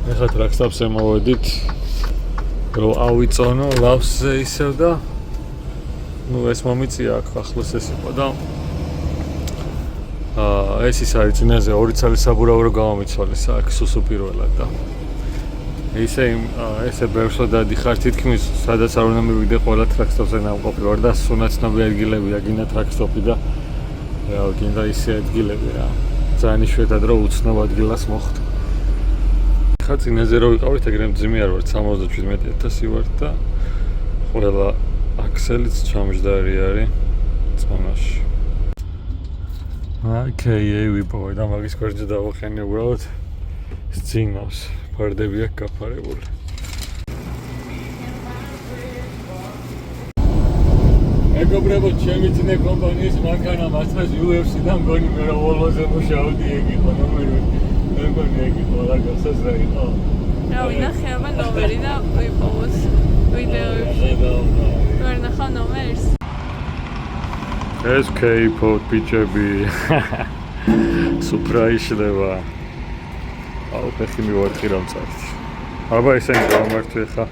ეხლა ტრაქსტაპზე მოვედით, რომ ავიწონო ლავსზე ისევ და ეს მომიწია აქ ახლოს ეს იყო და ეს ის არის წინაზე 2 წელი საბურავი რო გამომიცვალეს აქ სუსუპირველად და ესე ბევრსო დადიხარ თითქმის სადაც არ უნდა მივიდე ყველა ტრაქსტოპზე ნამყოფი ვარ და სუნაცნობი ადგილებია გინდა ტრაქსტოპი და გინდა ისე ადგილები რა ძალიან იშვიათად რომ უცნობ ადგილას მოხვდა ხა წინაზე რო ვიყავით ეგრე მძიმე არ ვარ 77,000 ვარ და ყველა აქსელიც ჩამჯდარი არის წონაში ოკეი ვიპოვე და მაგის გვერდზე დავახენე უბრალოდ სცინავს ფარდები აქვს გაფარებული მეგობრებო ჩემი წინე კომპანიის მანქანა მასწრებს UFC-და მგონი მე რა ვოლვოზე მუშაობდი ეგ იყო ნომერი მე მგონი ეგ იყო რა გასაზრდა იყო რა ვინახე აბა ნომერი და ვიპოვოს ვიდეოებში ვერ ნახავ ნომერს ეს K-pop ბიჭები სუპრაიშლება აუ ფეხი მივარყი რომ წარჩი აბა ესენი გამართვი ხა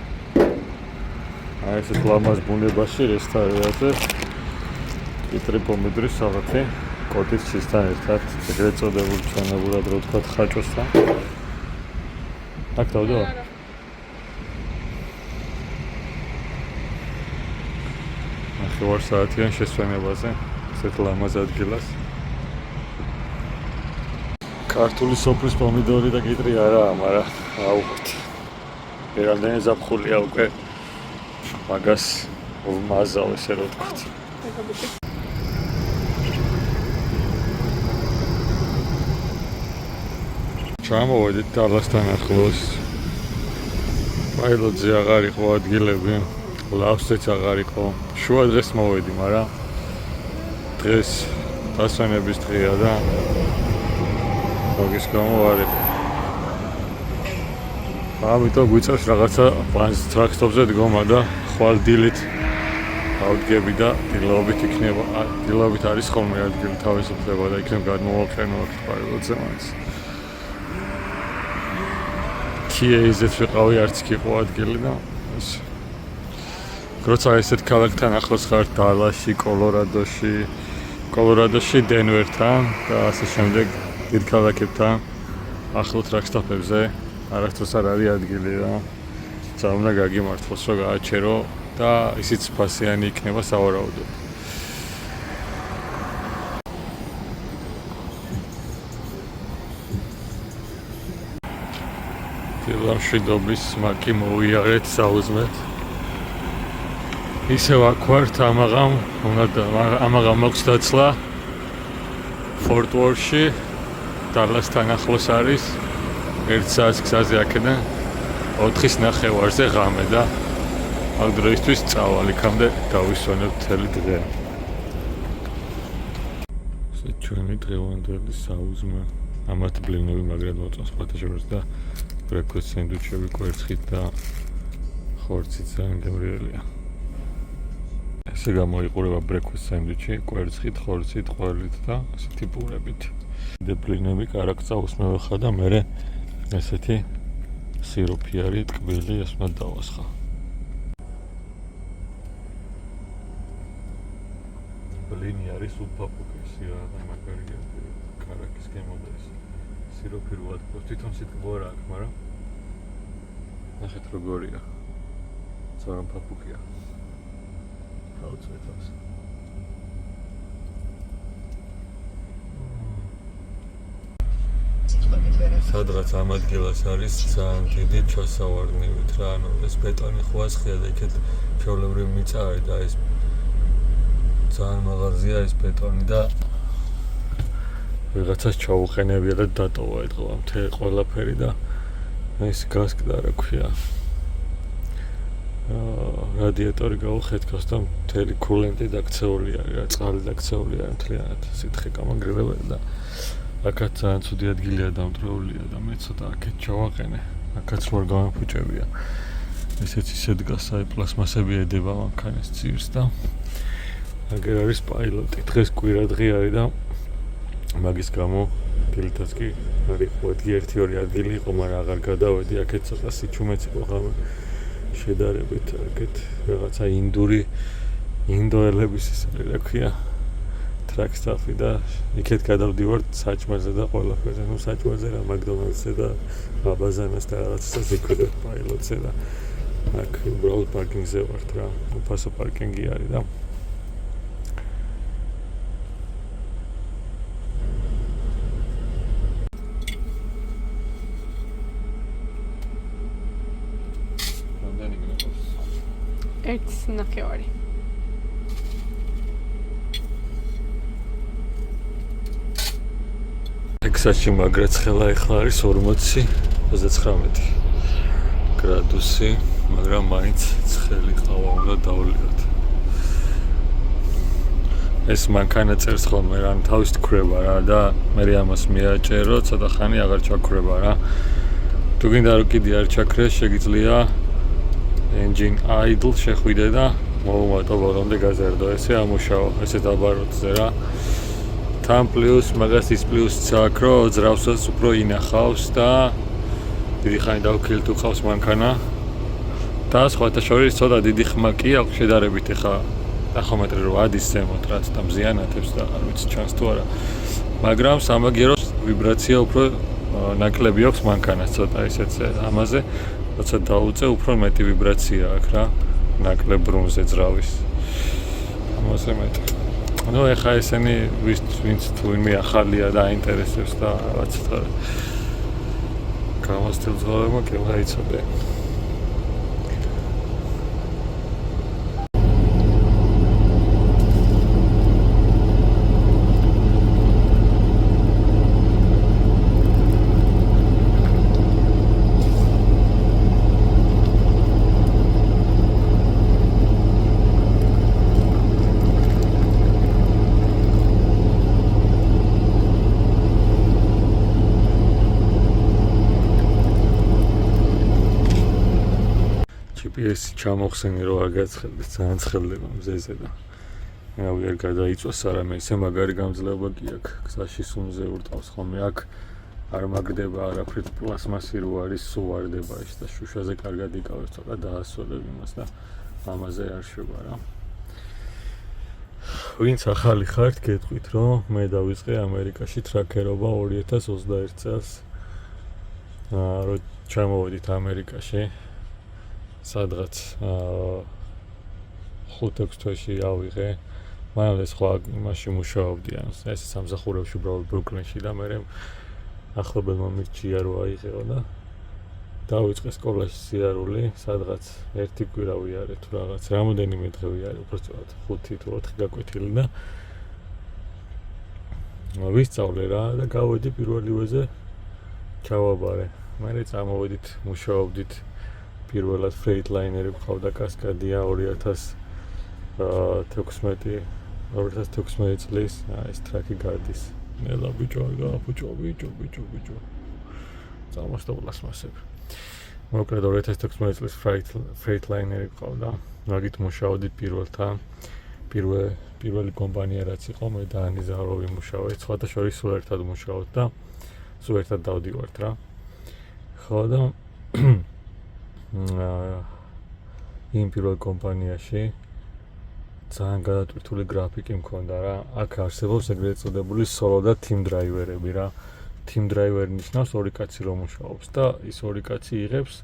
აი ეს ლამაზ ბუნებაში რესტავრაციაზე კიტრი პომიდრი სალათი კოტის ჩისთან ერთად ეგრეთ წოდებული ჩანებურად რო თქვა ხაჭოსთან აქ დავდო ახლა საათიან შესვენებაზე ესეთ ლამაზ ადგილას ქართული სოფლის პომიდორი და კიტრი არაა მაგრამ აუღოთ ერანდენი ზაფხულია უკვე მაგას ვმაზავ ესე რო თქვა ჩამოვედით დალასთან ახლოს პაილოტზე აღარ იყო ადგილები ლავსეც აღარ იყო შუა დღეს მოვედი მაგრამ დღეს დასვენების დღეა და მაგის გამო არ იყო ამიტომ გვიწევს რაღაცა ტრაქსტოპზე დგომა და ხვალ დილით ავდგები და დილობით იქნება დილობით არის ხოლმე ადგილი თავისუფლება და იქნებ გადმოვაყენო აქ პაილოტზე მაინც კიეიზეც ვიყავი არც კი იყო ადგილი და ეს როცა ესეთ ქალაქთან ახლოს ხარ დალასში, კოლორადოში, დენვერთან და ასე შემდეგ დიდ ქალაქებთან ახლო ტრაქსტოპებზე არასდროს არ არის ადგილი და უნდა გაგიმართოს რომ გააჩერო და ისიც ფასიანი იქნება სავარაუდოდ. დილამშვიდობის მაკი მოვიარეთ საუზმეთ. ისევ აქ ვართ ამაღამ მაქვს დაცლა Fort Worth-ში დალასთან ახლოს არის 1 საათის გზაზე აქედან 4:30-ზე ღამე და აქ დროისთვის წავალ იქამდე დავისვენებ მთელი დღე. ეს ჩვენი დღევანდელი საუზმე ამათ ბლინები მაგრად მოწონს პატაჟორს და ბრექფასტ სენდვიჩები კვერცხით და ხორცით ძალიან გემრიელია. ესე გამოიყურება ბრექფასტ სენდვიჩი კვერცხით, ხორცით, ყველით და ასეთი პურებით. დეპლინები კარაკცა უსმევ ხა და მე ესეთი სიროფი არის ტკბილი, ეს უნდა დავასხა. ბლინი არის უფაფუკესი რა და მაგარია კარაკის გემოდა ეს სიროფი რო ატყობს თვითონ სიტყვა რა აქვს, მაგრამ ნახეთ როგორია. ძალიან ფაფუკია. აუცილებლად. სადღაც ამ ადგილას არის ძალიან დიდი ჩასავარდნივით რა, ანუ ეს ბეტონი ხვასხია და იქეთ ჩვეულებრივი მიწა არის და ეს ძალიან მაღალზეა ეს ბეტონი და ვიღაცას ჩაუყენებია და დატოვა ეთყობა მთელი ყველაფერი და ეს გასკდა რა ქვია. რადიატორი გაუხეთქავს და მთელი კულენტი დაქცეული არის რა, წყალი დაქცეული არის მთლიანად, სითხე გამაგრილებელი და აქაც ძალიან ცუდი ადგილია დამტრეულია და მე ცოტა აქეთ ჩავაყენე. აქაც ვარ გამოფუჭებია. ესეც ისე დგას, აი პლასმასები ედება მანქანის ძირს და აგერ არის პაილოტი. დღეს კვირა დღე არის და მაგის გამო ადგილითაც კი არის ყოველდღე 1-2 ადგილი იყო, მაგრამ აღარ გადავედი, აქეთ ცოტა სიჩუმეც იყო ღამე შედარებით, აქეთ რაღაცა ინდოელების ის არის, რა ქვია, ტრაკ სტაფი და იქეთ გადავდივართ საჭმელზე და ყველაფერზე, ну საჭმელზე რა მაკდონალდსზე და აბაზანას და რაღაცა ზეკვირე პაილოტზე და აქ უბრალოდ პარკინგზე ვართ რა, უფასო პარკინგი არის და ერთი ნახევარი. ტექსასში მაგრა ცხელა ახლა არის 40-39 გრადუსი, მაგრამ მაინც ცხელი ყავა უნდა დავლიოთ. ეს მანქანა წერს ხოლმე რა, თავის თქვრება რა და მე ამას მიაჭერო, ცოტა ხანი აღარ ჩაქრება რა. თუ გინდა რომ კიდე არ ჩაქრეს, შეგიძლია engine idle შეხვიდე და მოუმატო ბოლომდე გაზარდო, ესე ამუშაო, ესე დაბაროთზე რა. თან პლუს მაგას ის პლუსიც აქვს, რომ ძრავსაც უფრო ინახავს და დიდი ხანი დავქილით უყავს მანქანა და სხვათა შორის ცოტა დიდი ხმა კი აქვს შედარებით ეხა ტახომეტრი რო ადის ზემოთ რაც და მზიანათებს და არ ვიცი ჩანს თუ არა, მაგრამ სამაგიეროს ვიბრაცია უფრო ნაკლები აქვს მანქანას ცოტა ისეც ამაზე, როცა დაუწე უფრო მეტი ვიბრაცია აქვს რა, ნაკლებ ბრუნზე ძრავის ამაზე მეტი. ну ეხა ესენი ვინც თუ ვინმე ახალია და აინტერესებს და რაღაც თორე გამოსtildeს ცხოვრება კი გაიცოდე. GPS ჩამოხსენი რომ არ გაცხელდეს, ძალიან ცხელდება მზეზე და რავი არ გადაიწვას არამე ისე მაგარი გამძლეობა კი აქვს, გზაში სუმზე ურტყავს ხოლმე, აქ არ მაგდება არაფრით, პლასმასი რო არის, სულ ვარდება ის და შუშაზე კარგად იკავებს, ცოტა დაასწორებ იმას და ამაზე არ შევა რა. ვინც ახალი ხართ, გეტყვით რომ მე დავიწყე ამერიკაში ტრაქერობა 2021 წელს, რომ ჩამოვედით ამერიკაში. სადღაც 5-6 თვეში ავიღე, მანამდე სხვა იმაში მუშაობდი, ანუ ეს სამსახურებში უბრალოდ ბრუკლინში და მე ახლობელმა მირჩია რომ აიღეო და დავიწყე სკოლაში სიარული, სადღაც 1 კვირა ვიარე თუ რაღაც, რამოდენიმე დღე ვიარე, უბრალოდ 5 თუ 4 გაკვეთილი და ვისწავლე რა და გავედი პირველივეზე ჩავაბარე. მერე წამოვედით, მუშაობდით პირველად Freightliner-ი გვყავდა კასკადია 2016 წლის, ეს ტრაკი გადის. ნელა ბიჭო, ბიჭო. წამოსტოლას მასებ. მოკლედ 2016 წლის Freightliner-ი გვყავდა. მაგით მუშაობდით პირველთან. პირველი კომპანია რაც იყო, მე და ანიზარო ვიმუშავეთ. სხვათა შორის სულ ერთად მუშაობთ და სულ ერთად დავდივართ რა. ხო და იმ პირველ კომპანიაში ძალიან გადატვირთული გრაფიკი მქონდა რა. აქ არსებობს ეგრეთ წოდებული solo და team driver-ები რა. team driver ნიშნავს ორი კაცი რომ მუშაობს და ის ორი კაცი იღებს,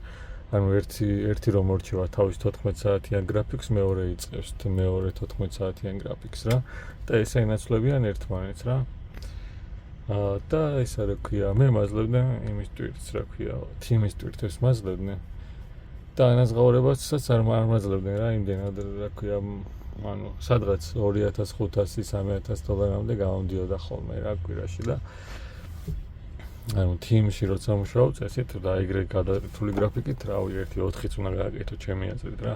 ანუ ერთი რომ მორჩება თავის 14 საათიან გრაფიკს, მეორე იწყებს მეორე 14 საათიან გრაფიკს რა. და ესე ენაცვლებიან ერთმანეთს რა. და ისა რა ქვია, მე მაძლევდნენ იმის ტვირთს რა ქვია, team-ის ტვირთებს მაძლევდნენ. და ანაზღაურებასაც არ მაძლევდნენ რა, იმდენად რა ქვია, ანუ სადღაც 2500-3000 დოლარამდე გამომდიოდა ხოლმე რა კვირაში და ანუ team-ში როცა მუშაობ, ესეთ დაიგრე გადატვირთული გრაფიკით, რავი, 1-4-იც უნდა გააკეთო ჩემი აზრით რა.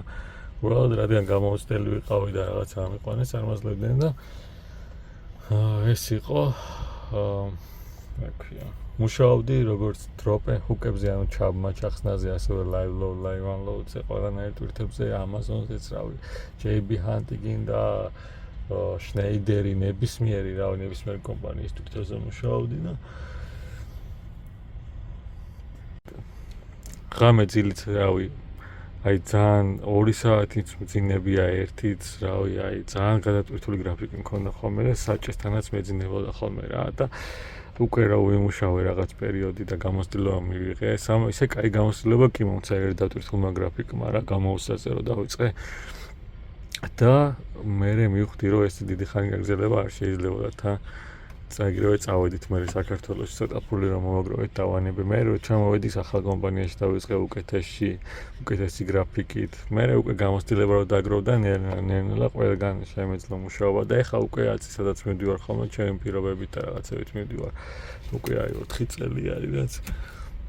უბრალოდ რადგან გამოცდელი ვიყავი და რაღაცა ამიყვანეს, არ მაძლევდნენ და ეს იყო რა ქვია, მუშაობდი როგორც დროპე ჰუკებზე, ანუ ჩახსნაზე, ასევე live load, live unload-ზე, ყველანაირ ტვირთებზე, Amazon-ზეც, რავი, JB Huntingin და Schneider-ი, ნებისმიერი, რავი, ნებისმიერი კომპანიის ტვირთებზე მუშაობდი და ღამე ძილიც რავი აი ძალიან 2 საათიც მძინებია ერთიც რავი აი ძალიან გადატვირთული გრაფიკი მქონდა ხოლმე და საჭესთანაც მეძინებოდა ხოლმე რა და უკვე რა ვიმუშავე რაღაც პერიოდი და გამოცდილება მივიღე ისე კაი გამოცდილება კი მომცა ერთ დატვირთულმა გრაფიკმა რა გამოუსაწერო და ვიწყე და მე მივხვდი რომ ეს დიდი ხანი გაგრძელება არ შეიძლება და წაგიროვე წავედით მე საქართველოში ცოტა ფული რომ მოვაგროვეთ დავანებე მე რო ჩამოვედი ახალ კომპანიაში და ვიწყე უკეთესი გრაფიკით მე უკვე გამოცდილება რომ დაგროვდა ნელა ყველგან შემეძლო მუშაობა და ეხლა უკვე აცი სადაც მივდივარ ხოლმე ჩემი პირობებით და რაღაცებით მივდივარ უკვე აი 4 წელი არის რაც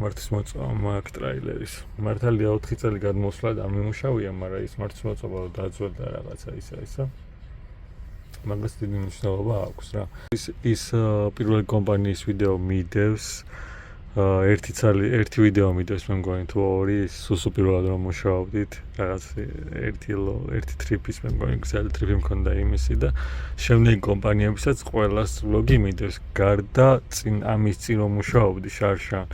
მართვის მოწვა მაგ ტრაილერის მართალია 4 წელი გადმოსვლა და მიმუშავია მაგრამ ის მართვის მოწვა დაძველდა რაღაცა ისა მაგას დიდი მნიშვნელობა აქვს რა. ის პირველი კომპანიის ვიდეო მიდევს ერთი ვიდეო მიდევს მე მგონი თუ 2 სუსუ პირველად რომ მუშაობდით რაღაც ერთი ტრიპის მე მგონი გზად ტრიპი მქონდა იმისი და შემდეგი კომპანიებისაც ყველას ვლოგი მიდევს გარდა ამის წინ რომ მუშაობდი შარშან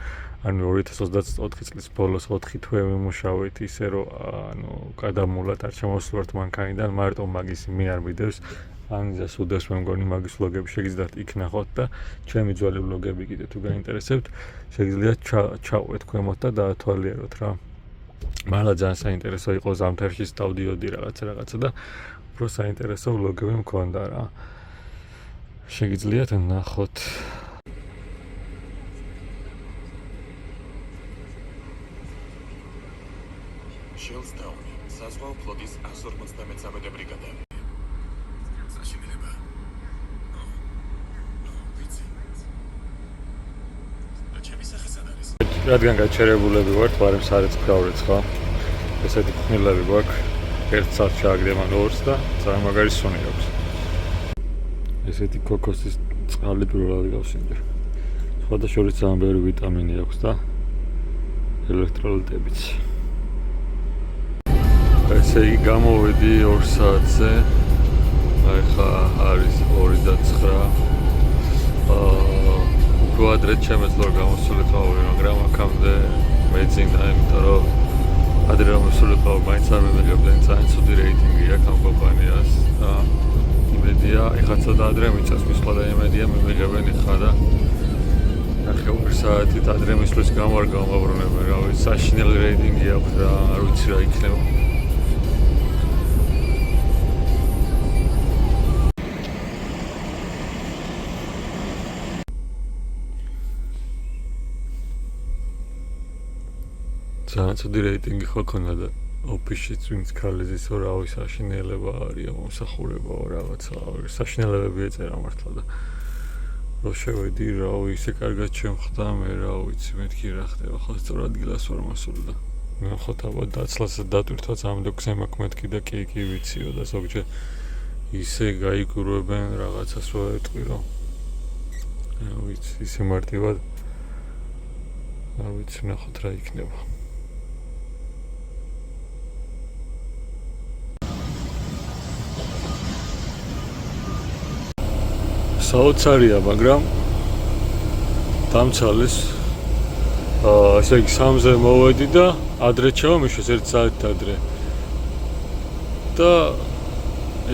ანუ 2024 წლის ბოლოს 4 თვე ვიმუშავეთ ისე რომ ანუ გადამულად არ ჩამოსვლართ მანქანიდან მარტო მაგის მე არ მიდევს ანიზას უდევს მე მგონი მაგის ვლოგები შეგიძლიათ იქ ნახოთ და ჩემი ძველი ვლოგები კიდე თუ გაინტერესებთ შეგიძლიათ ჩაყვეთ ქვემოთ და დაათვალიეროთ რა მართლა ძალიან საინტერესო იყო ზამთარში დავდიოდი რაღაცა და უფრო საინტერესო ვლოგები მქონდა რა შეგიძლიათ ნახოთ შელსტაუნი საზღვაო ფლოტის 153 ბრიგადა რადგან გაჩერებულები ვართ, ვარემ სარეცხ გავრეც ხო? ესეთი ხმილები გვაქვს. 1 საათს ჩააგდებან 2-ს და ძალიან მაგარი სუნი აქვს. ესეთი კოკოსის წყალი პირველად გავსინჯე. სხვადასხვა ძალიან ბევრი ვიტამინი აქვს და ელექტროლიტებიც. ესე იგი გამოვედი 2 საათზე. აი ხა არის 2:09. ადრე შემეძლო გამოსულიყავი, მაგრამ აქამდე მეძინა, იმიტომ რომ ადრე რომ მოსულიყავ, მაინც არ მივიღებდნენ ძალიან ცუდი რეიტინგი აქ ამ კომპანიას და იმედია, ეხლა ცოტა ადრე მიწევს მისვლა და იმედია მივიღებენ ეხლა და ნახე 2 საათით ადრე მისვლის გამო არ გამაბრუნებენ, რა ვიცი, საშინელი რეიტინგი აქვს რა, არ ვიცი რა იქნება. ძალიან ცუდი რეიტინგი ხო ქონდა და ოფისშიც ვინც ქალეზის რა ვიცი საშინელება არის მომსახურება რაღაცა საშინელებები ეწერა მართლა და რო შევედი რა ისე კარგად შემხდა მე რა ვიცი მეთქი რა ხდება ხო სწორ ადგილას ვარ მოსული და მე ხო თავად დაცლას დატვირთვაც ამ დოქზე მაქვს მეთქი და კი ვიციო და ზოგჯერ ისე გაიგურებენ რაღაცას რო ეტყვი რომ რა ვიცი ისე მარტივად რა ვიცი ნახოთ რა იქნება საოცარია, მაგრამ დამცალეს ესე იგი 3-ზე მოვედი და ადრე ჩავამიშვეს 1 საათით ადრე. და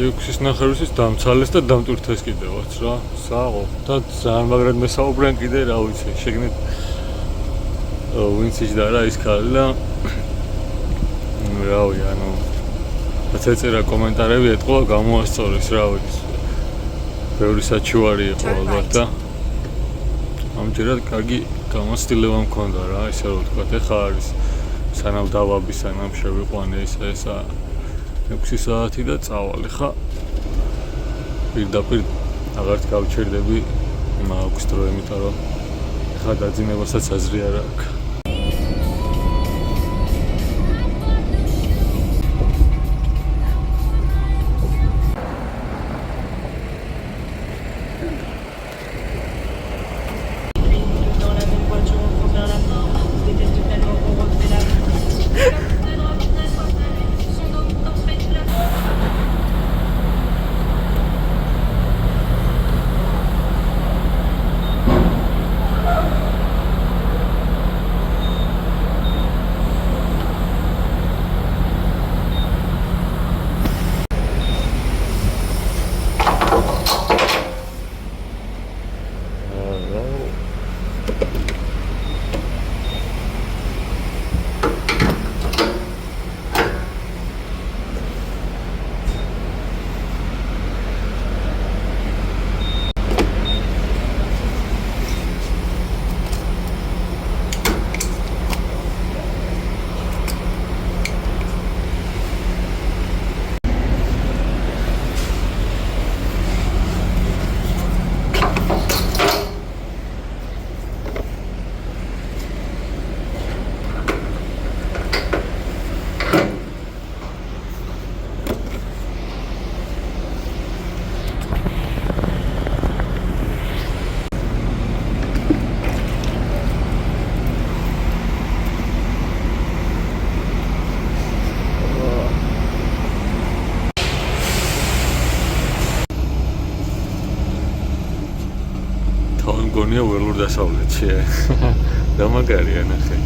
6-ის ნახევრისთვის დამცალეს და დამტვირთეს კიდევაც რა. საყო და ძალიან მაგრად მესაუბრენ კიდე რა ვიცი, შეგნით ვინც იჯდა რა ის ქალი და რავი, ანუ რაც ეწერა კომენტარები ეთყვა გამოასწორეს რა ვიცი. ბევრი საჩუარი იყო ალბათ და ამჯერად კარგი გამოცდილება მქონდა რა, ისე რომ ვთქვათ, ეხლა არის სანამ დავაბი, სანამ შევიყვანე ესა 6 საათი და წავალ. ეხლა პირდაპირ აღარც გავჩერდები მაქვს დრო, იმიტომ რომ ეხლა დაძინებასაც აზრი არ აქვს. მგონია ველურ დასავლეთში. და მაგარია ნახე.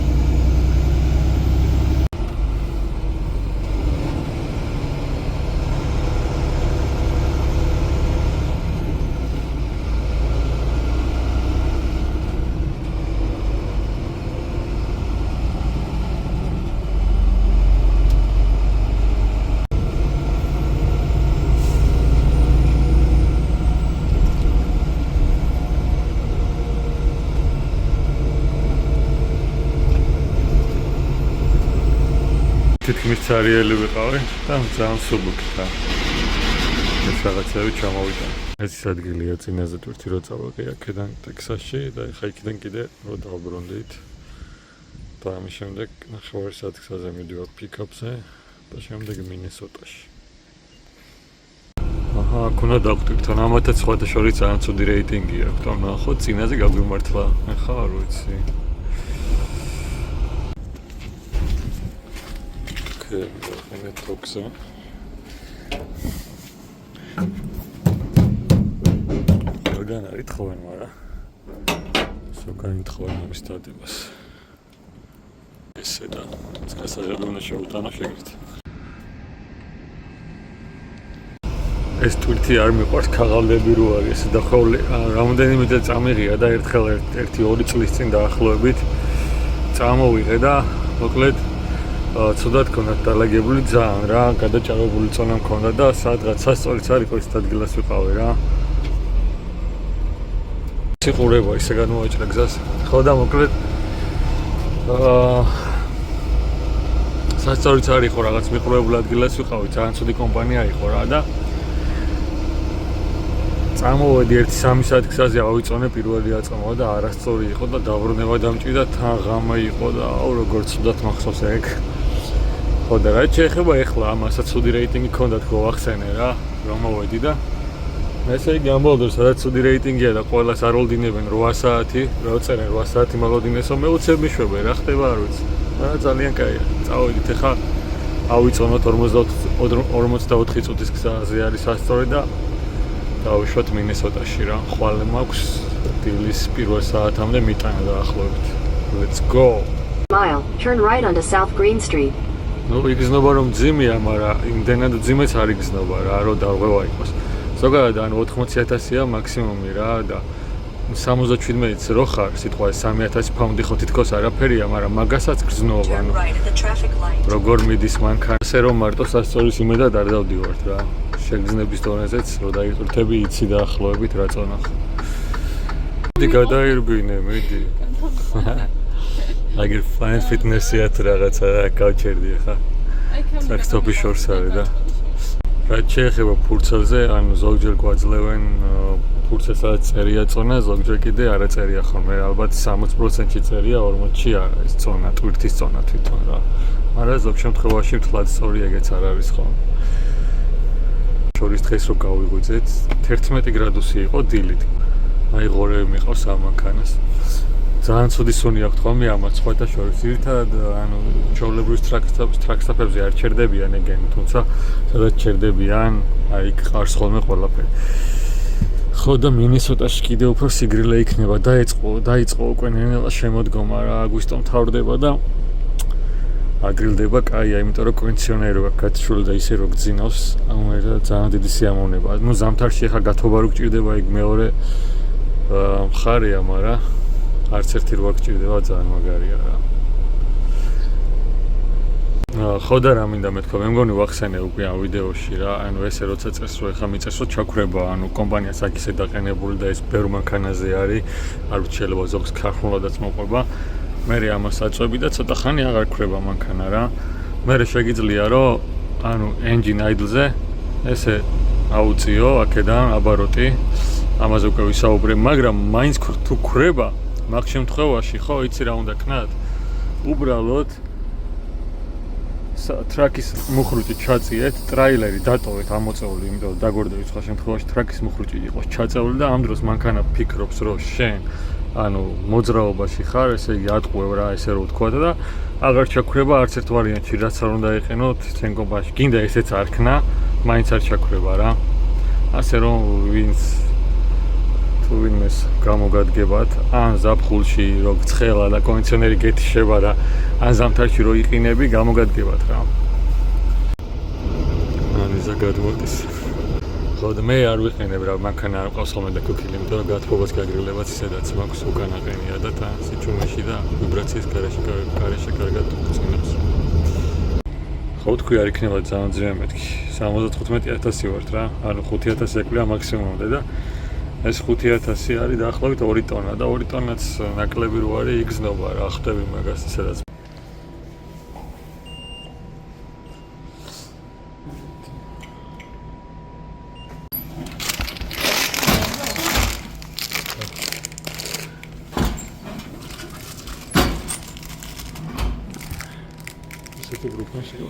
თითქმის цаრიელი ვიყავი და ძალიან სუბუქდა. ეს რაღაცები ჩამოვიდა. ეს ის ადგილია წინაზე თურთი რო წავაყი აქედან ტექსასში და ხა იქიდან კიდე რო დავბრუნდით. და ამის შემდეგ ნახევარი საათის გზაზე მივდივარ პიკაპზე და შემდეგ მინესოტაში. აჰა, აქ უნდა დავხვდით, თან ამათაც სხვათა შორის ძალიან ცუდი რეიტინგი აქვს. და ნახო, წინაზე გაგვიმართლა. ახლა არ ვიცი. მე თოქსა. რადგან არ ითხოვენ, მაგრამ სოგან ითხოვენ ამის დადებას. ესე და წასაჯადო უნდა შევუტანო შეგეთ. ეს თვითი არ მიყვარს ქაღალდები რო არის და ხოლმე რამოდენიმე წელი წამიღია და ერთხელ 1-2 წლის წინ დაახლოებით წამოვიღე და მოკლედ ცუდად ქონდა დალაგებული ძალიან რა, გადაჭარბებული წონა მქონდა და სადღაც სასწორიც არ იყო ის ადგილას ვიყავი რა. სიყურება ისე გადმოვაჭრა გზას. ხო და მოკლედ სასწორიც არ იყო რაღაც მიყურებულ ადგილას ვიყავი, ძალიან ცუდი კომპანია იყო რა და წამოვედი 1-3 საათი გზაზე ავიწონე პირველი აწამოვა და არასწორი იყო და დაბრუნება დამჭირდა თან ღამე იყო და აუ როგორ ცუდად მახსოვს ეგ. ხო და რა შეეხება ეხლა ამასაც ცუდი რეიტინგი ჰქონდა თქო ახსენე რა რომ მოვედი და ესე იგი ამბობდო სადაც ცუდი რეიტინგია და ყველას არ ოლდინებენ 8 საათი, რა უწერენ 8 საათი მალოდინესო მე უცებ მიშვებე რა ხდება არ ვიცი. რა ძალიან კაია. წავედით ეხლა ავიწონოთ 54 წუთის გზაზე არის სასწორი და დავუშვათ მინესოტაში რა. ხვალე მაქვს დილის პირველ საათამდე მიტანა დაახლოებით. Let's go. Mile, turn right onto South Green Street. ნუ იგრძნობა რომ ძიმია, მაგრამ იმდენად ძიმეც არ იგრძნობა რა, რომ დავღევა იყოს. ზოგადად ანუ 80,000-ია მაქსიმუმი რა და 77-იც რო ხარ, სიტყვა 3000 პაუნდი ხო თითქოს არაფერია, მაგრამ მაგასაც გრძნობა ანუ. როგორ მიდის მანქანა, ასე რომ მარტო სასწორის იმედად არ დავდივართ რა. შეგრძნების დონეზეც რო დაიყურთები იცი დაახლოებით რა წონა ხო. მიდი გადაირბინე, მიდი. აგერ Planet Fitness-ია თუ რაღაცა გავჩერდი ხა. საქსტოპი შორს არის და რაც შეეხება ფურცელზე, ანუ ზოგჯერ გვაძლევენ ფურცელსაც წერია წონა, ზოგჯერ კიდე არა წერია ხოლმე, ალბათ 60%-ში წერია, 40%-ში არა ეს წონა, ტვირთის წონა თვითონ რა. მაგრამ ზოგ შემთხვევაში მთლად სწორი ეგეც არ არის ხოლმე. შორის დღეს რო გავიღვიძეთ, 11 გრადუსი იყო დილით. აი ღორები მიყავს ამ მანქანას. ძალიან ცუდი სუნი აქვს ხოლმე ამას სხვათა შორის. ერთად ანუ ჩოვლებრივ ტრაქსტაფებზე არ ჩერდებიან ეგენი, თუმცა სადაც ჩერდებიან, აი ყარს ხოლმე ყველაფერი. ხო და მინესოტაში კიდე უფრო სიგრილე იქნება, დაიწყო უკვე ნენელა შემოდგომა რა, აგვისტო მთავრდება და აგრილდება კაია, იმიტომ რომ კონდიციონერი რო გაცრული და ისე რო გძინავს, ანუ ძალიან დიდი სიამოვნება. ნუ ზამთარში ახლა გათობა რო გჭირდება იქ მეორე მხარეა, მაგრამ არც ერთი რო გჭირდება ძალიან მაგარია რა. ხო და რა მინდა მეთქვა, მე მგონი ვახსენე უკვე ამ ვიდეოში რა, ანუ ესე როცა წერს რო ახლა მიწეს რო ჩაქრება, ანუ კომპანიას აქ ისე დაყენებული და ეს ბევრ მანქანაზე არის, არ შეიძლება ზოგს ქარხნულადაც მოყვება. მე ამას აწვევი და ცოტა ხანი აღარ ქრება მანქანა რა. მე შეგიძლია რომ ანუ engine idle-ზე ესე აუწიო აქედან აბაროტი, ამაზე უკვე ვისაუბრე, მაგრამ მაინც თუ ქრება, მაგ შემთხვევაში ხო იცი რა უნდა ქნათ? უბრალოდ ტრაკის მუხრუჭი ჩაწიეთ, ტრაილერი დატოვეთ ამოწეული, იმიტომ რომ დაგორდებით სხვა შემთხვევაში ტრაკის მუხრუჭი იყოს ჩაწეული და ამ დროს მანქანა ფიქრობს რომ შენ ანუ მოძრაობაში ხარ, ესე იგი ატყუევ რა, ესე რომ ვთქვა და აღარ ჩაქრება არც ერთ ვარიანტში, რაც არ უნდა იყენოთ თქვენ კომპანიაში. გინდა ესეც არ ქნა, მაინც არ ჩაქრება რა. ასე რომ ვინც თუ თუ ვინმეს გამოგადგებათ, ან ზაფხულში რო ცხელა და კონდიციონერი გეთიშება და ან ზამთარში რო იყინები, გამოგადგებათ რა. ანიზა გადმოდის. ხოდ მე არ ვიყენებ რა, მანქანა არ ყავს ხოლმე და ქუქილი, იმიტომ რომ გათბობას გაგრილებაც ისედაც მაქვს უკან აყენია და თან სიჩუმეში და ვიბრაციის გარეშე კარგად უწინავს. ხო თქვი არ იქნება ძალიან ძლიერ მეთქი. 75,000 ვართ რა. ანუ 5,000 ეკლია მაქსიმუმამდე და ეს 5,000 არის დაახლოებით 2 ტონა და 2 ტონაც ნაკლები რო არის, იგზნობა რა, ხვდები მაგას ისედაც. ესეთი გრუპა შეგვს.